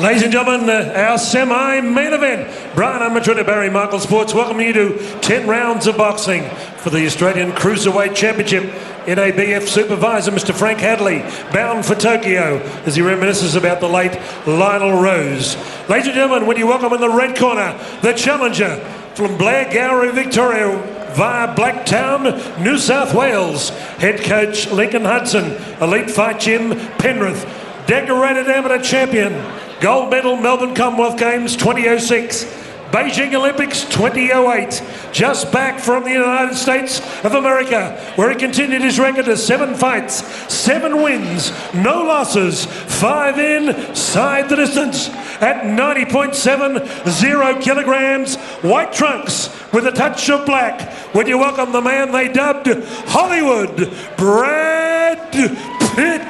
Ladies and gentlemen, our semi-main event. Brian Armstrong, Barry Michael Sports, welcoming you to 10 rounds of boxing for the Australian Cruiserweight Championship. NABF supervisor, Mr. Frank Hadley, bound for Tokyo as he reminisces about the late Lionel Rose. Ladies and gentlemen, when you welcome in the red corner, the challenger from Blairgowrie, Victoria, via Blacktown, New South Wales, head coach Lincoln Hudson, elite fight gym Penrith, decorated amateur champion, gold medal Melbourne Commonwealth Games 2006, Beijing Olympics 2008, just back from the United States of America, where he continued his record of 7 fights, 7 wins, no losses, 5 inside the distance at 90.70 kilograms, white trunks with a touch of black. When you welcome the man they dubbed Hollywood, Brad Pitt.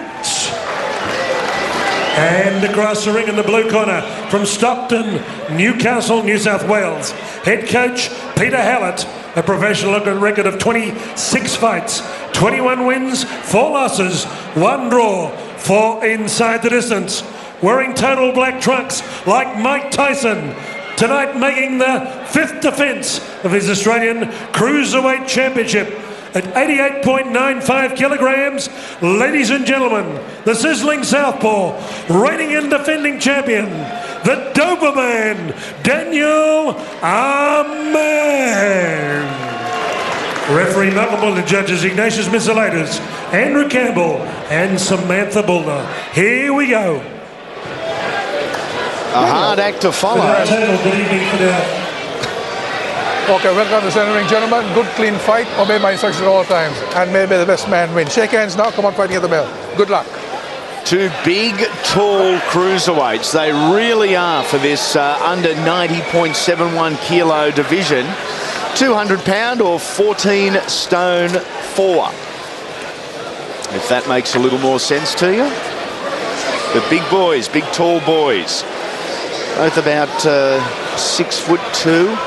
And across the ring in the blue corner from Stockton, Newcastle, New South Wales, head coach Peter Hallett, a professional record of 26 fights, 21 wins, 4 losses, 1 draw, 4 inside the distance. Wearing total black trunks like Mike Tyson, tonight making the 5th defence of his Australian Cruiserweight Championship. At 88.95 kilograms, ladies and gentlemen, the sizzling southpaw, reigning and defending champion, the Doberman, Daniel Ammann. Referee Malcolm Buller, judges Ignatius Miscellatus, Andrew Campbell, and Samantha Buller. Here we go. A hard act to follow. Good evening for the... Okay, welcome to the center ring, gentlemen. Good, clean fight. Obey my instructions at all times. And may the best man win. Shake hands now. Come on, fighting at the bell. Good luck. 2 big, tall cruiserweights. They really are for this under 90.71 kilo division. 200 pound or 14 stone 4. If that makes a little more sense to you. The big boys, big tall boys. Both about 6'2".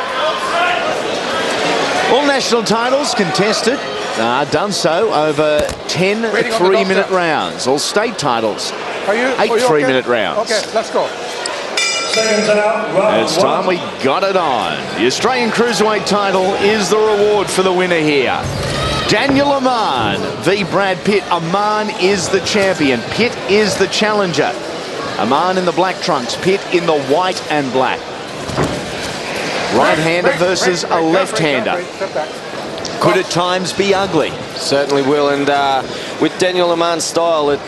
All national titles contested, done so over 10 3-minute rounds. All state titles, 8 3-minute rounds. Okay, let's go. It's time we got it on. The Australian Cruiserweight title is the reward for the winner here. Daniel Ammann v Brad Pitt. Ammann is the champion. Pitt is the challenger. Ammann in the black trunks, Pitt in the white and black. Right-hander versus a left-hander. Could at times be ugly. Certainly will, and with Daniel Amann's style, it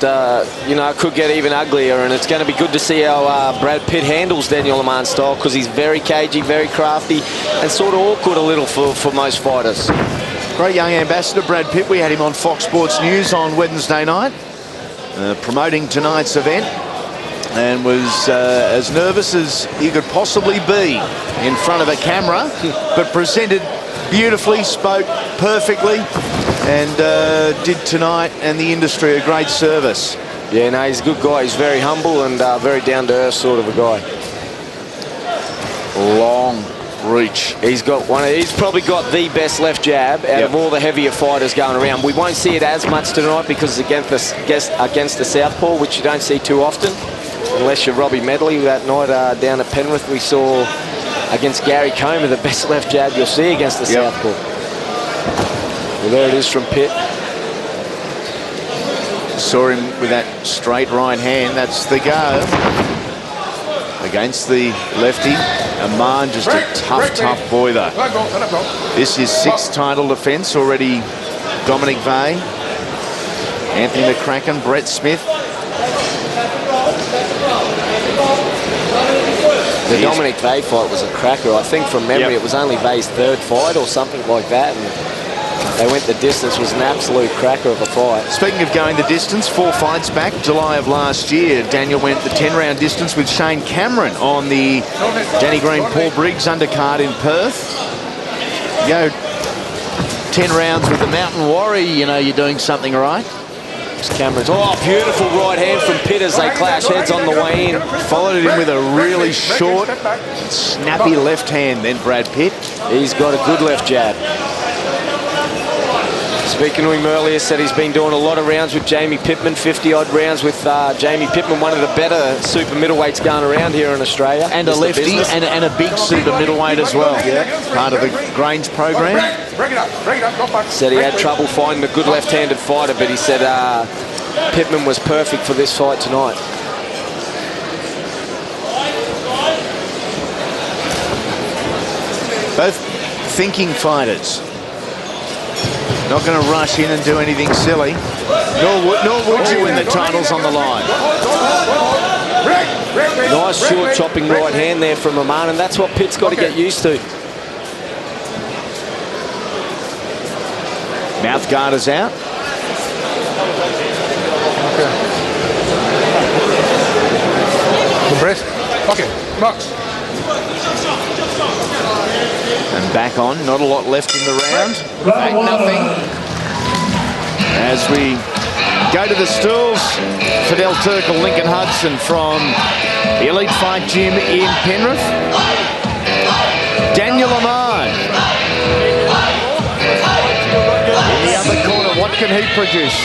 could get even uglier, and it's going to be good to see how Brad Pitt handles Daniel Amann's style, because he's very cagey, very crafty, and sort of awkward a little for most fighters. Great young ambassador, Brad Pitt. We had him on Fox Sports News on Wednesday night, promoting tonight's event, and was as nervous as he could possibly be in front of a camera, but presented beautifully, spoke perfectly, and did tonight and the industry a great service. Yeah, no, he's a good guy. He's very humble and very down-to-earth sort of a guy. Long reach. He's probably got the best left jab out of all the heavier fighters going around. We won't see it as much tonight because it's against the southpaw, which you don't see too often. Unless you're Robbie Medley. That night down at Penrith, we saw against Gary Comer the best left jab you'll see against the southpaw. Well, there it is from Pitt. Saw him with that straight right hand. That's the go. Against the lefty. Ammann, just a tough boy though. This is 6th title defence already. Dominic Vey, Anthony McCracken, Brett Smith. The Dominic Vey fight was a cracker. I think from memory it was only Vey's 3rd fight or something like that. And they went the distance. It was an absolute cracker of a fight. Speaking of going the distance, 4 fights back, July of last year, Daniel went the 10-round distance with Shane Cameron on the Danny Green, Paul Briggs undercard in Perth. You go 10 rounds with the Mountain Warrior, you know you're doing something right. Cameron's beautiful right hand from Pitt as they clash heads on the way in. Followed it in with a really short, snappy left hand then Brad Pitt. He's got a good left jab. Speaking to him earlier, said he's been doing a lot of rounds with Jamie Pittman, 50-odd rounds with Jamie Pittman, one of the better super middleweights going around here in Australia. And a lefty and a big super middleweight as well. Yeah. Part of the Grange program. Said he had trouble finding a good left-handed fighter, but he said Pittman was perfect for this fight tonight. Both thinking fighters. Not going to rush in and do anything silly. Nor would you when the title's on the line. Nice short chopping right hand there from Ammann, and that's what Pitt's got to get used to. Mouth guard is out. Okay. The breast. Okay, box. And back on, not a lot left in the round. Back nothing. As we go to the stools, Fidel Turkle, Lincoln Hudson from the Elite Fight Gym in Penrith. Daniel Ammann. In the other corner, what can he produce?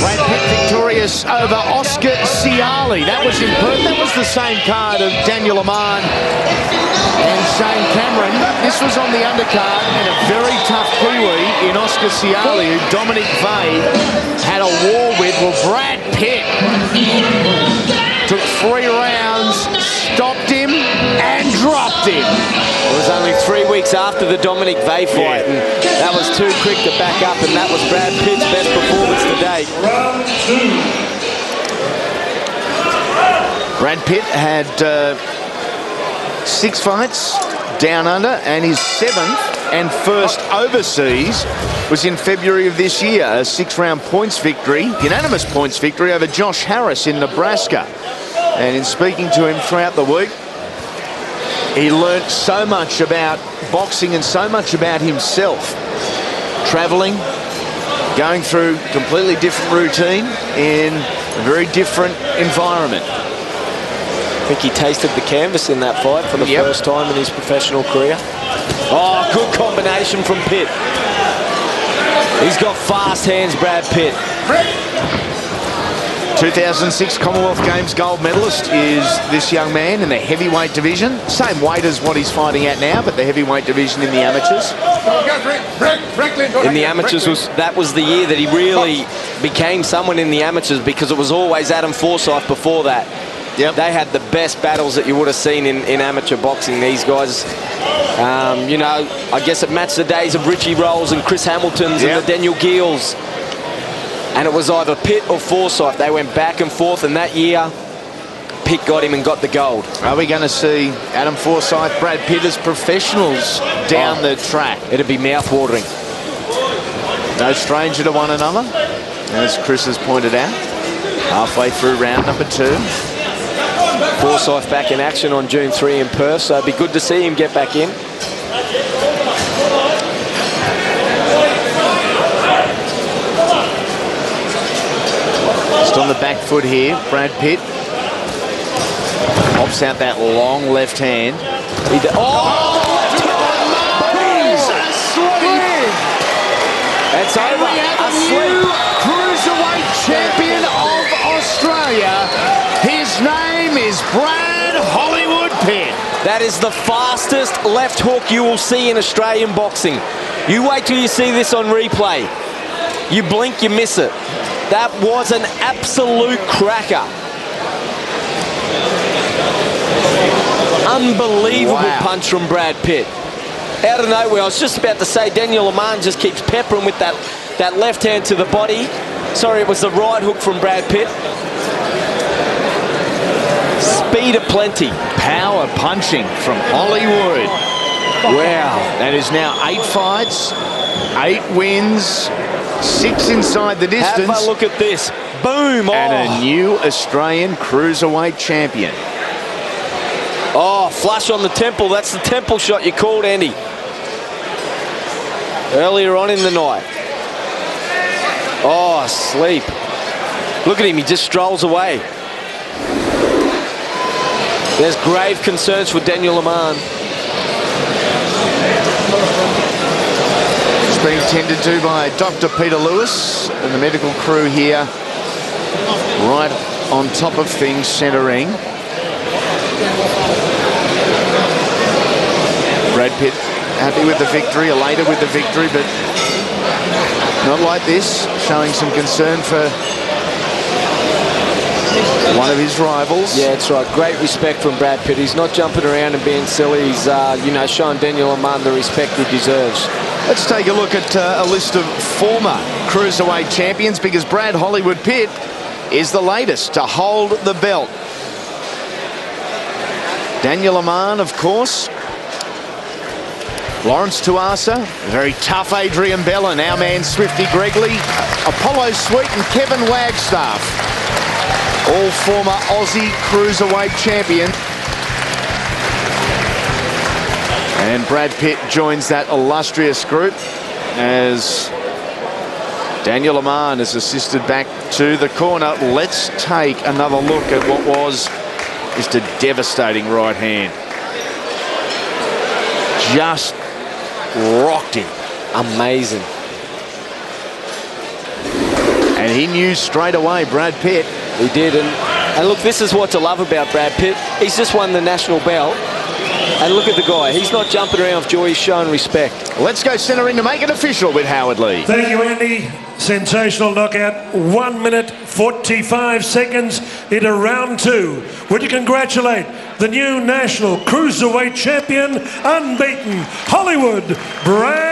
Brad Pitt victorious over Oscar Ciali. That was in Perth. That was the same card of Daniel Ammann and Shane Cameron. This was on the undercard, and a very tough Kiwi in Oscar Ciali, who Dominic Vey had a war with. Well, Brad Pitt took 3 rounds, stopped him, and dropped him. It was only 3 weeks after the Dominic Vey fight, and that was too quick to back up, and that was Brad Pitt's best performance to date. Brad Pitt had 6 fights down under, and his 7th and first overseas was in February of this year. A 6-round points victory, unanimous points victory over Josh Harris in Nebraska. And in speaking to him throughout the week, he learnt so much about boxing and so much about himself. Travelling, going through completely different routine in a very different environment. I think he tasted the canvas in that fight for the first time in his professional career. Oh, good combination from Pitt. He's got fast hands, Brad Pitt. 2006 Commonwealth Games gold medalist is this young man in the heavyweight division. Same weight as what he's fighting at now, but the heavyweight division in the amateurs. In the amateurs, that was the year that he really became someone in the amateurs, because it was always Adam Forsyth before that. Yep. They had the best battles that you would have seen in amateur boxing. These guys, you know, I guess it matched the days of Richie Rolls and Chris Hamiltons and the Daniel Giels. And it was either Pitt or Forsyth. They went back and forth, and that year, Pitt got him and got the gold. Are we going to see Adam Forsyth, Brad Pitt as professionals down the track? It'd be mouth-watering. No stranger to one another, as Chris has pointed out. Halfway through round number 2. Forsyth back in action on June 3 in Perth, so it'd be good to see him get back in. Just on the back foot here, Brad Pitt pops out that long left hand. He's asleep. It's over. We have a new Cruiserweight champion of Australia. His name is Brad Hollywood Pitt. That is the fastest left hook you will see in Australian boxing. You wait till you see this on replay. You blink, you miss it. That was an absolute cracker. Unbelievable punch from Brad Pitt. Out of nowhere, I was just about to say Daniel Ammann just keeps peppering with that left hand to the body. Sorry, it was the right hook from Brad Pitt. Speed aplenty. Power punching from Hollywood. Wow. That is now 8 fights, 8 wins, 6 inside the distance. Have a look at this. Boom. And a new Australian Cruiserweight champion. Oh, flush on the temple. That's the temple shot you called, Andy. Earlier on in the night. Oh, sleep. Look at him. He just strolls away. There's grave concerns for Daniel Ammann. being tended to by Dr. Peter Lewis and the medical crew here, right on top of things, centre ring. Brad Pitt happy with the victory, elated with the victory, but not like this, showing some concern for one of his rivals. Yeah, that's right. Great respect from Brad Pitt. He's not jumping around and being silly. He's, you know, showing Daniel Ammann the respect he deserves. Let's take a look at a list of former Cruiserweight champions, because Brad Hollywood Pitt is the latest to hold the belt. Daniel Ammann, of course. Lawrence Tuasa, very tough Adrian Bellin, our man Swifty Gregley, Apollo Sweet and Kevin Wagstaff. All former Aussie Cruiserweight champion. And Brad Pitt joins that illustrious group as Daniel Ammann is assisted back to the corner. Let's take another look at what was just a devastating right hand. Just rocked him. Amazing. And he knew straight away, Brad Pitt. He did, and look, this is what to love about Brad Pitt. He's just won the national belt, and look at the guy. He's not jumping around with joy, he's showing respect. Let's go centre ring to make it official with Howard Lee. Thank you, Andy. Sensational knockout. 1 minute 45 seconds into round 2. Would you congratulate the new national Cruiserweight champion, unbeaten Hollywood Brad